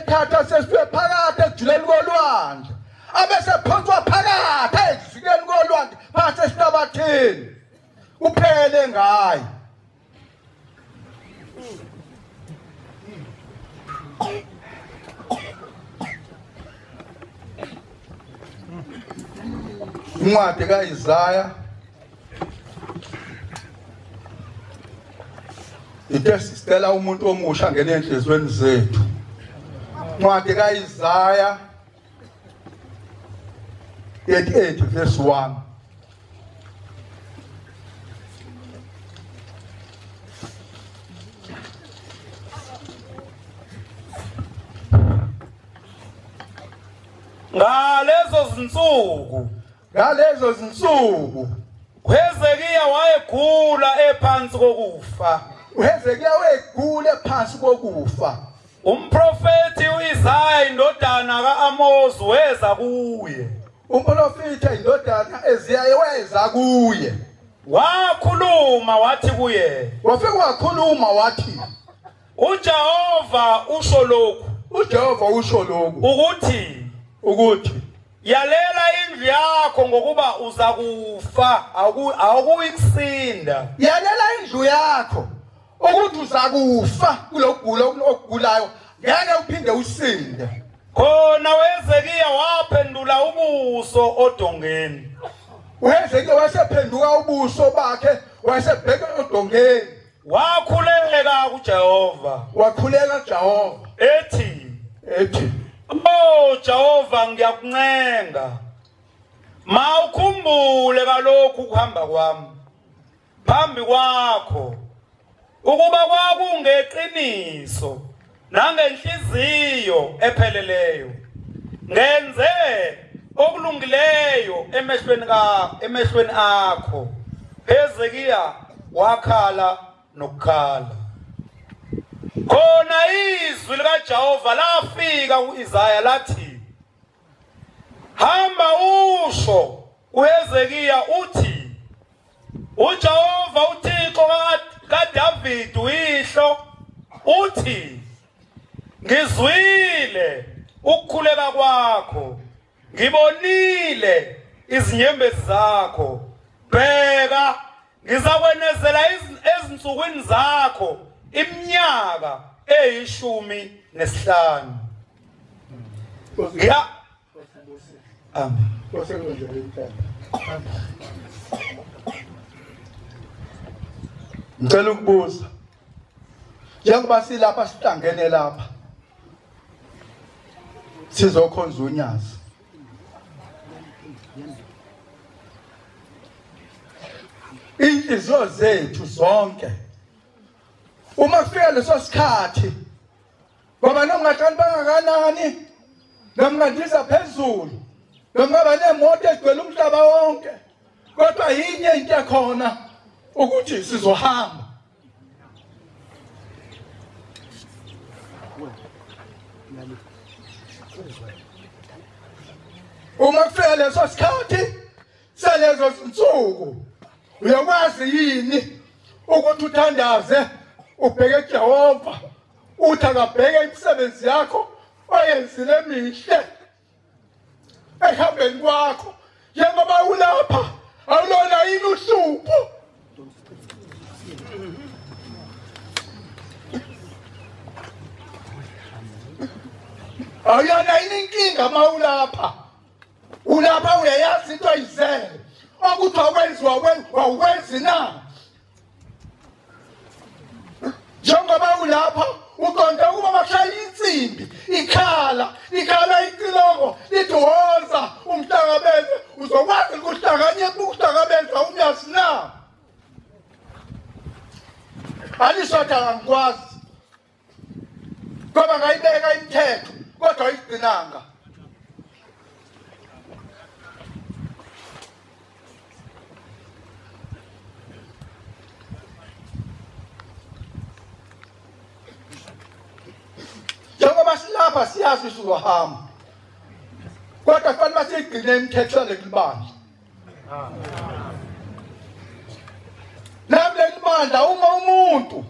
siyayithatha sesibe phakathi ejuleni kolwandle abese phonswa phakathi ezikeni kolwandle phansi esitabathini kuphele ngayo incwadi kaIsaya ithe sicela umuntu omusha ngene enhlizweni zethu. Incwadi kaIsaya 38 verse 1. Ngalezo zinsuku uHezekiya wayegula ephansi kokufa. uHezekiya wayegula ephansi kokufa. Umprofeti uIsaya indodana kaAmozi weza kuye. Umprofeti indodana eziyaye weza kuye. Wakhuluma wathi kuye. Wafika wakhuluma wathi uJehova usho lokhu. uJehova usho lokhu ukuthi yalela indlu yakho ngokuba uza kufa awukuyikusinda. Yalela indlu yakho ukuthi uza kufa kulokugula okugulayo ngeke uphinde usinde. Khona uHezekiya waphendula ubuso odongeni. uHezekiya wasephenduka ubuso bakhe wasebheka odongeni. Wakhuleka kuJehova. Wakhuleka Jehova ethi Oh Jehova ngiyakuncenga mawukhumbule kalokhu kuhamba kwami phambi kwakho ukuba kwakungeqiniso nangenhliziyo epheleleyo ngenze okulungileyo emehlweni akho. Hezekiya wakhala nokukhala. Khona izwi likaJehova lafika kuIsaya lathi hamba usho uHezekiya uthi uJehova uThixo kaDavid uyihlo uthi ngizwile ukukhuleka kwakho ngibonile izinyembezi zakho bheka ngizakwenezela ezinsukwini zakho iminyaka 15. Ya amen. Ngicela ukubuza njengoba silapha sihlangene lapha sizokhonza unyazi inhliziyo zethu zonke uma kufika leso sikhathi ngoba nomngaqani bangakanani nomngandiza phezulu nomngaba nemoto egcwele umhlaba wonke kodwa yinye into ekhona ukuthi sizohamba. Uma kufika leso sikhathi salezo zinsuku uyakwazi yini ukuthi uthandaze ubheke kuJehova uthi akabheke imisebenzi yakho oyenzile emihle ehambeni kwakho njengoba ulapha awulona yini uhlupho awuyona yini inkinga mawulapha ulapha uyayazi into ayizele ukuthi awukwenzi na njengoba ulapha uqonde ukuba bashaya insimbi ikhala icilongo lithi woza umhlangabeze uzokwazi ukuhlangabeza umyazi na alishoda angikwazi ngoba ngayibeka imithetho kodwa ayigcinanga. Njengoba silapha siyazi uzohamba kodwa kufanele siyigcine imithetho lekubandla. Nami lekubandla uma umuntu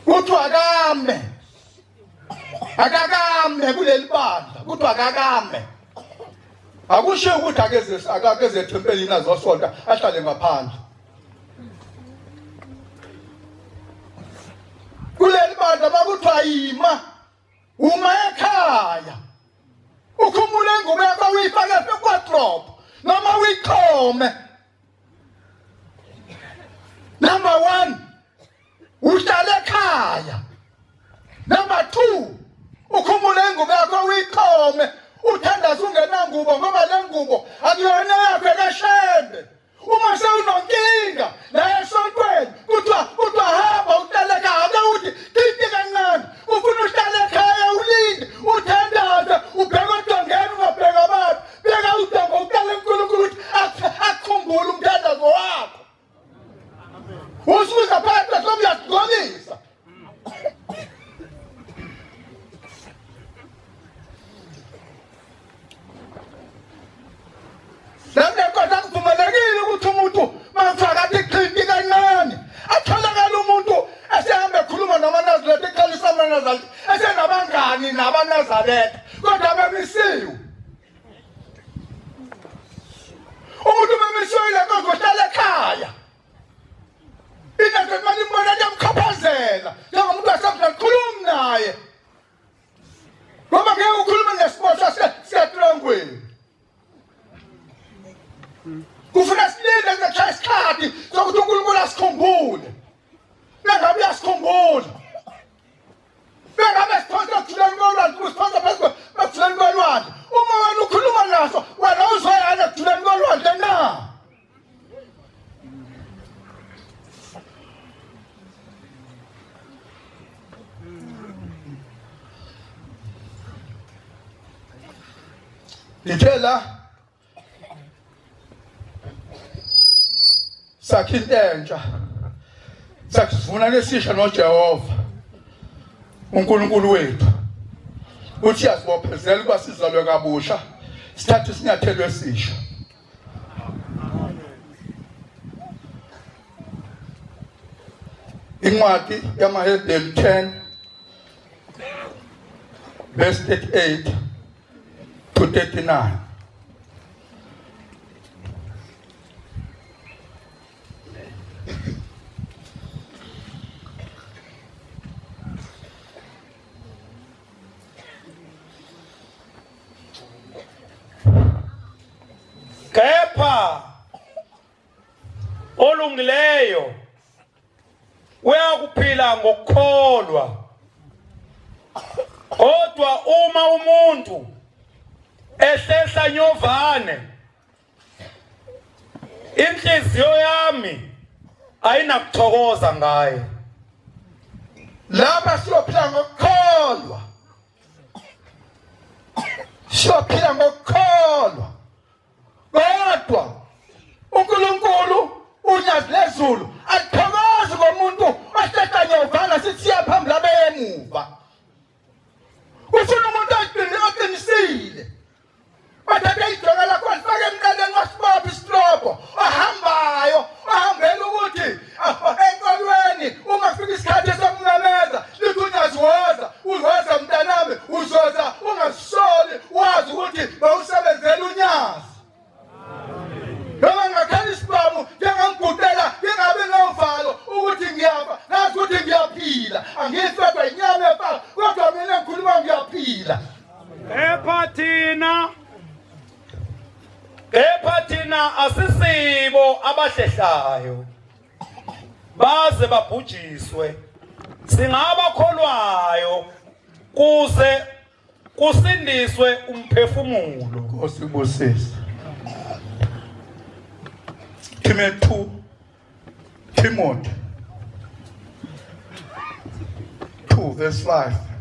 kuthi akame akakame kuleli bandla kuthiwa akakame akusho ukuthi akakeze ethempelini azosonta ahlale ngaphandle kuleli bandla bakuthiwa yima uma ekhaya ukhumule ingubo yakho uyifake ekwardrobe noma uyiqhome number 1 uhlala ekhaya number 2 ukhumule ingubo yakho uyiqhome uthandaza ungenangubo ngoba le ngubo akuyona yakho ekashembe uma sewunonkinga la esontweni kuthiwa hamba uhlale ekhaya uthi kithi kancane ufuna uhlale ekhaya ulinde uthandaza ubheka odongeni ungabheka abantu bheka udongo uqale uNkulunkulu ukuthi akukhumbule umthandazo wakho usuza phakathi kwesomyasigolisa Lamne kodwa kuvumelekile ukuthi umuntu mafakathi iqhinti kancane atholakala umuntu esehambe ekhuluma namaNazaretha eqalisa amaNazaretha esenabangani nabaNazaretha kodwa bemisiwe umuntu bemisiwe lenkonzo uhlala ekhaya into manje imbona yamkhaphazela njengomuntu wasekhuluma naye ngoba ngeke ukhulume ngesibotshwa siyatrangweni kufuna silinde ngechaya isikhathi sokuthi uNkulunkulu asikhumbule bengabe uyasikhumbula bengabe siphonsa ekujuleni kolwandle kusiphonsa phezu ekujuleni kolwandle uma wena ukhuluma naso wena uzoyana ekujuleni kolwandle na Ngitshela sakhe into entsha sakuvuna lesisha noJehova uNkulunkulu wethu uthi asibophezela ukuba sizalwe kabusha sithathe isinyathelo esisha incwadi yamaHebreyu 10 verse 38 to 39 kepha olungileyo uyakuphila ngokukholwa kodwa uma umuntu ehlehla nyovane inhliziyo yami ayinakuthokoza ngaye laba siyophila ngokukholwa siyophila ngokukholwa kodwa uNkulunkulu unyazi lezulu athokoze komuntu ohlehla nyovane siya phambili abeyemuva ufuna umuntu oqinisile bathathe idonga lakho lifake emqaleni wasibopha istrobo ahambayo ahambela ukuthi enkolweni uma kufika isikhathi sokumemeza lithi unyazi woza uzoza mntanami uzoza ungasoli wazi ukuthi bawusebenzela unyazi noma ngakhala isibamu njengangigudela ngingabe novalo ukuthi ngiyafa nazi ukuthi ngiyaphila angifedwa inyama efa kodwa mina ngikhuluma ngiyaphila kepha thina asisibo abahlehlayo baze babhujiswe singabakholwayo kuze kusindiswe umphefumulo osibusisa Timothy 2 verse 5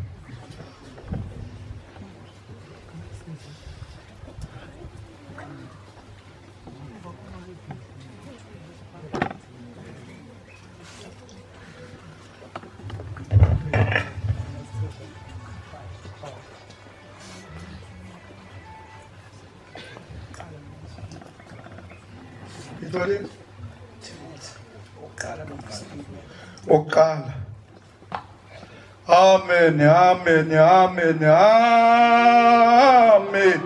oqala Amen, amen, amen, amen.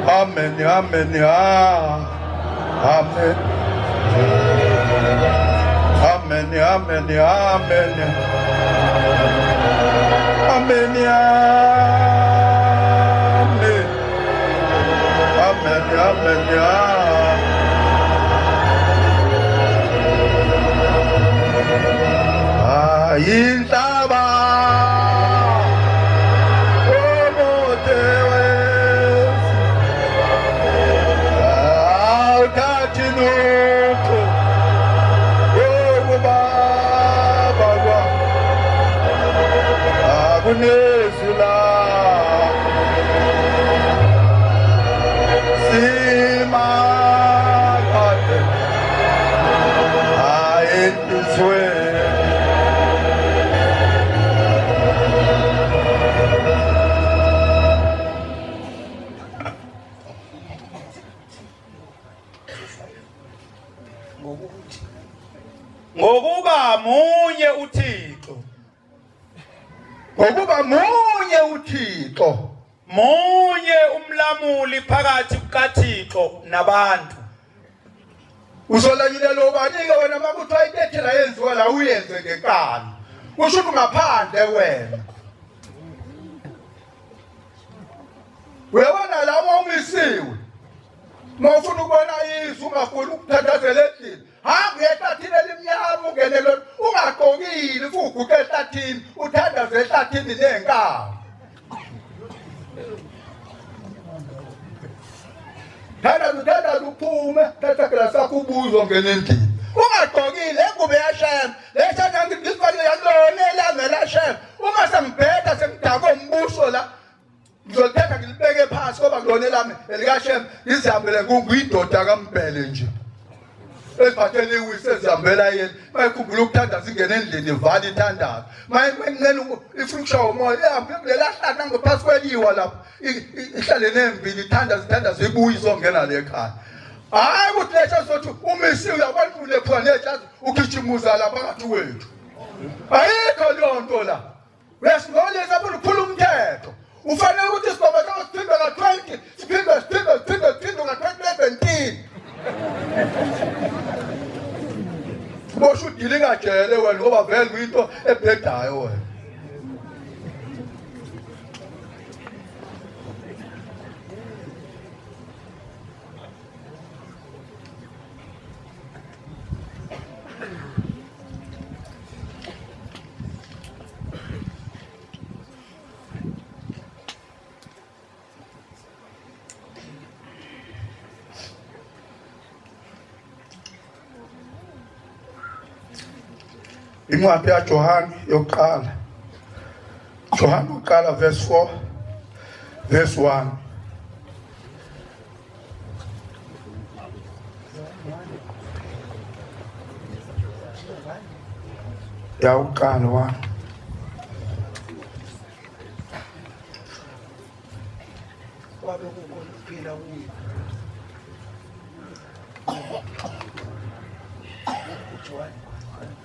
Amen, amen, amen. Amen, amen, amen. Amen, amen. Amen, amen, Intaba ngokuba munye uThixo, ngokuba munye uThixo, munye umlamuli phakathi kukaThixo nabantu. Usolanyile lo bani-ke wena makuthiwa intethela yenziwa la uyenze ngekani. Kusho ukuthi ungaphandle wena. Uyabona la umisiwe. Mawufuna ukubona izwi ungafuni ukuthathazela endlini. Hamba ehlathini elimnyama ungene lo ungaqokile futhi uguqe ehlathini uthandaze ehlathini nenkawu. Thanda uphume thatha glasa kubuzwa ngene endlini. Ungaqokile engube yashema. Leshana ngizifake yalona elangela shema. Uma sengibheda sengidaka umbuso la ngizothatha ngilibeke phansi ngoba kulona lami elikashema ngizihambele nguyindoda kaMbhele nje. Esiphathele iwisi ezihambela yena mayikhumbula ukuthandaza ingene endlini ivali ithandaza mayincane ifuna ukushawa umoya ihambe kulela hlala ngaphansi kweliwa lapho ihlale nembili ithandaza ibuye izongena le ekhaya. Hayi ukuthi lesho sothi umisiwe abantu lephana nejazi ugijimuza lapha phakathi kwethu. Ayikho leyo nto la. Uyasingolisa abantu uphula umthetho. Ufanele ukuthi sigoba siphinde ka20 siphinde ka2017. Bosho udilinga jele wena ngoba vele kuyinto ebhedayo wena. Incwadi yaJohane yokuqala. Johane uqala verse 4 verse 1. Yawuqala 1.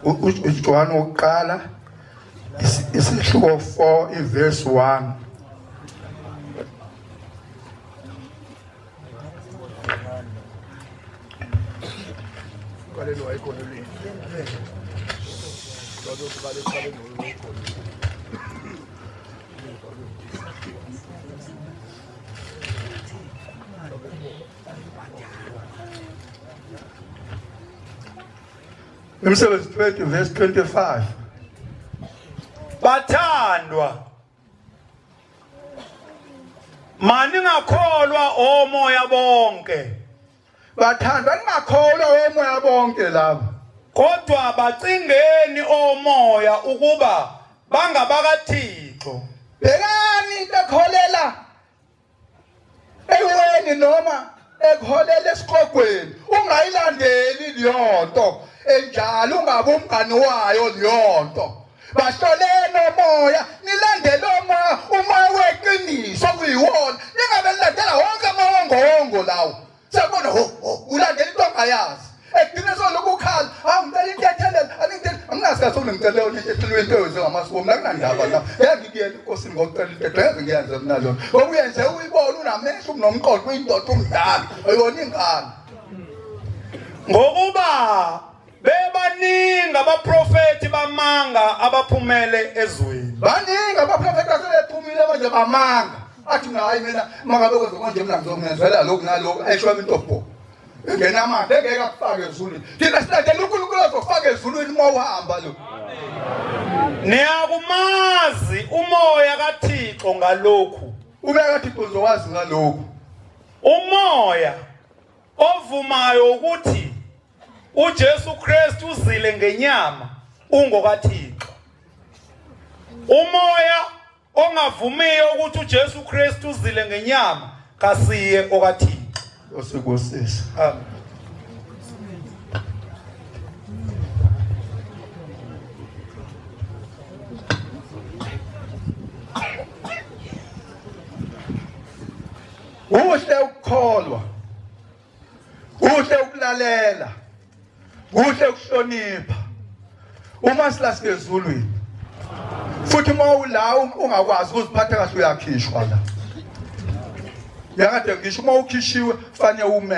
uJohane uqala isihluko 4 verse 1. Umsebenzi 20 verse 25. Bathandwa maningakholwa omoya bonke. Bathandwa ningakholwa omoya bonke labo. Kodwa bacingeni omoya ukuba bangabakaThixo. Bekani into ekholela eweni noma ekholela esiqogweni ungayilandeli liyonto enjalo ungabe umngani wayo liyonto. Bahlolene omoya nilandele umoya weqiniso kuyiwona ningabe nilandela wonke amahongo lawo. Sabona ulandela into ongayazi. Ekugcina solokukhala ngicela into ethelela angingazi kasona ucela into into ngamasiko mina kunandaba la ngiyakuyela inkosini ngokucela into ngeke ngiyenze mina lo ngoba uyenze uyibona unamehlo unomqondo uyindoda umdala ayona ingane ngokuba bebaningi abaprofeti bamanga abaphumele ezweni baningi abaprofeti asebephumile manje bamanga athi hayi mina mangabe kwenza konje mina ngizomenzela lokhu nalokhu ayishwa into pho ngena manje ngeke akufake ezulwini thina silandela uNkulunkulu azofaka ezulwini uma uhamba lo niyakumazi umoya kaThixo ngalokhu ubeka kaThixo uzowazi ngalokhu umoya ovumayo ukuthi uJesu Kristu uzile ngenyama ungokaThixo umoya ongavumiyo ukuthi uJesu Kristu uzile ngenyama kasiye okaThixo osekosisi amen uhle ukukholwa uhle ukulalela uhle ukuhlonipha uma silasike ezulwini futhi uma ula ungakwazi ukuziphatha kahle uyakhishwa la yakade ngisho uma ukhishiwe kufanele ume